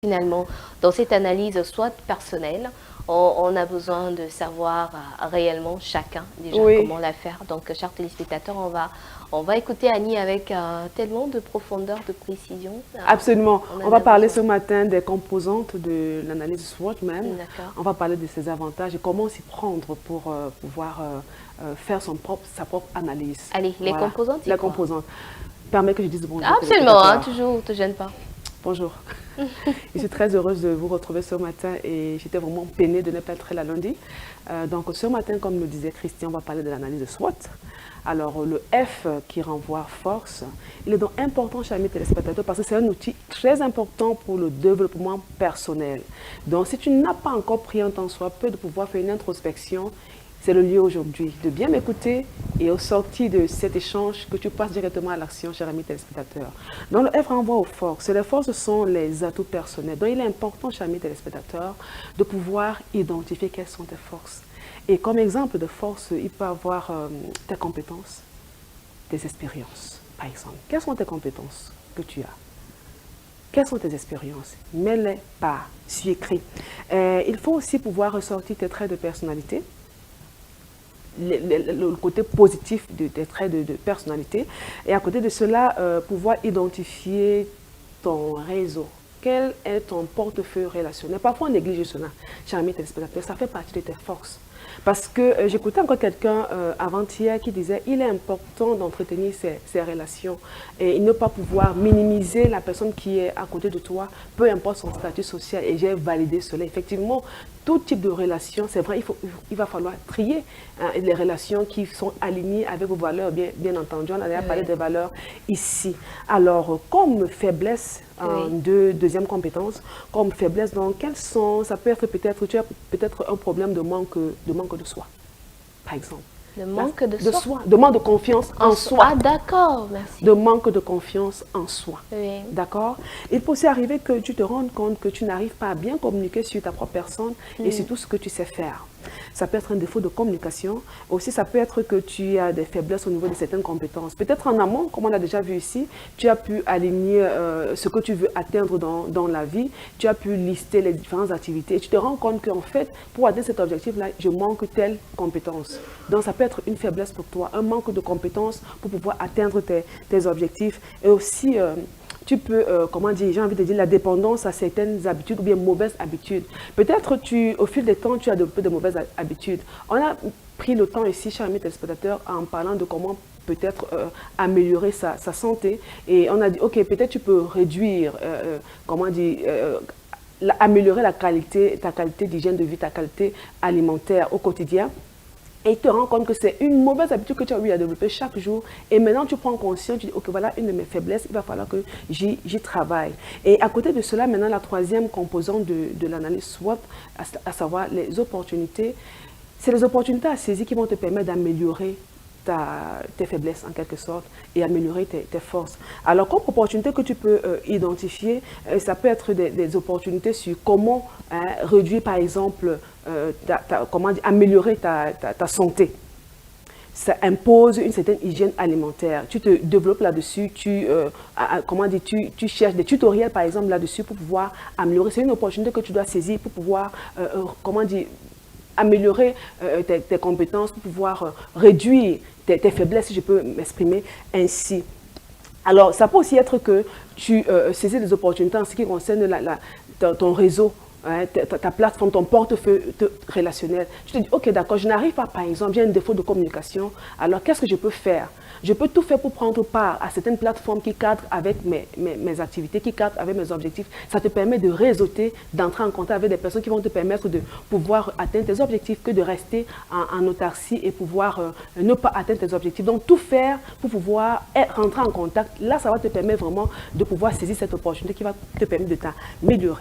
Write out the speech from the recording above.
Finalement, dans cette analyse, soit personnelle, on a besoin de savoir réellement chacun déjà Oui, comment la faire. Donc, chers téléspectateurs, on va écouter Annie avec tellement de profondeur, de précision. absolument. On On en va a parler besoin. ce matin des composantes de l'analyse SWOT même. D'accord. On va parler de ses avantages et comment s'y prendre pour pouvoir faire sa propre analyse. Allez, les Voilà, composantes, c'est la quoi? composante. Permet que je dise bonjour Absolument, hein, téléspectateurs. toujours, ne te gêne pas. Bonjour. Je suis très heureuse de vous retrouver ce matin et j'étais vraiment peinée de ne pas être là lundi. Donc ce matin, comme le disait Christian, on va parler de l'analyse de SWOT. Alors le F qui renvoie force, il est donc important, chers amis téléspectateurs, parce que c'est un outil très important pour le développement personnel. Donc si tu n'as pas encore pris un temps soit peu de pouvoir faire une introspection, c'est le lieu aujourd'hui de bien m'écouter et au sorti de cet échange que tu passes directement à l'action, cher ami téléspectateur. Donc le F renvoie aux forces. Les forces sont les atouts personnels. Donc il est important, cher ami téléspectateur, de pouvoir identifier quelles sont tes forces. Et comme exemple de force, il peut avoir tes compétences, tes expériences, par exemple. Quelles sont tes compétences que tu as? Quelles sont tes expériences? Mets-les par écrit. Il faut aussi pouvoir ressortir tes traits de personnalité, le côté positif des traits de personnalité. Et à côté de cela, pouvoir identifier ton réseau. Quel est ton portefeuille relationnel? Parfois, on néglige cela, cher ami téléspectateur, ça fait partie de tes forces. Parce que j'écoutais encore quelqu'un avant-hier qui disait il est important d'entretenir ses relations et ne pas pouvoir minimiser la personne qui est à côté de toi, peu importe son statut social. Et j'ai validé cela. Effectivement, tout type de relation, c'est vrai, il va falloir trier les relations qui sont alignées avec vos valeurs, bien entendu. On a déjà parlé Oui. des valeurs ici. Alors, comme faiblesse, Oui. deuxième compétence, comme faiblesse, donc quelles sont, ça peut être peut-être, tu as peut-être un problème de manque de soi, par exemple. Le manque de De soi. soi, de manque de confiance en soi. Ah, d'accord, merci. De manque de confiance en soi. Oui. D'accord? Il peut aussi arriver que tu te rendes compte que tu n'arrives pas à bien communiquer sur ta propre personne et sur tout ce que tu sais faire. Ça peut être un défaut de communication. Aussi, ça peut être que tu as des faiblesses au niveau de certaines compétences. Peut-être en amont, comme on a déjà vu ici, tu as pu aligner ce que tu veux atteindre dans la vie. Tu as pu lister les différentes activités et tu te rends compte qu'en fait, pour atteindre cet objectif-là, je manque telle compétence. Donc, ça peut être une faiblesse pour toi, un manque de compétences pour pouvoir atteindre tes objectifs. Et aussi, tu peux, comment dire, j'ai envie de dire, la dépendance à certaines habitudes ou bien mauvaises habitudes. Peut-être au fil des temps, tu as développé de mauvaises habitudes. On a pris le temps ici, chers amis téléspectateurs, en parlant de comment peut-être améliorer sa santé. Et on a dit, ok, peut-être tu peux réduire, comment dire, améliorer ta qualité d'hygiène de vie, ta qualité alimentaire au quotidien. Et tu te rends compte que c'est une mauvaise habitude que tu as eu à développer chaque jour. Et maintenant, tu prends conscience, tu dis, ok, voilà une de mes faiblesses, il va falloir que j'y travaille. Et à côté de cela, maintenant, la troisième composante de l'analyse SWOT, à savoir les opportunités, c'est les opportunités à saisir qui vont te permettre d'améliorer tes faiblesses en quelque sorte et améliorer tes forces. Alors comme opportunité que tu peux identifier, ça peut être des opportunités sur comment réduire par exemple, comment dire, améliorer ta santé. Ça impose une certaine hygiène alimentaire. Tu te développes là-dessus, comment dire, tu cherches des tutoriels par exemple là-dessus pour pouvoir améliorer. C'est une opportunité que tu dois saisir pour pouvoir, comment dire, améliorer tes compétences, pour pouvoir réduire tes faiblesses, si je peux m'exprimer ainsi. Alors, ça peut aussi être que tu saisis des opportunités en ce qui concerne ton réseau, hein, ta plateforme, ton portefeuille relationnel. Tu te dis, ok, d'accord, je n'arrive pas, par exemple, j'ai un défaut de communication, alors qu'est-ce que je peux faire? Je peux tout faire pour prendre part à certaines plateformes qui cadrent avec mes activités, qui cadrent avec mes objectifs. Ça te permet de réseauter, d'entrer en contact avec des personnes qui vont te permettre de pouvoir atteindre tes objectifs que de rester en autarcie et pouvoir ne pas atteindre tes objectifs. Donc, tout faire pour pouvoir rentrer en contact. Là, ça va te permettre vraiment de pouvoir saisir cette opportunité qui va te permettre de t'améliorer.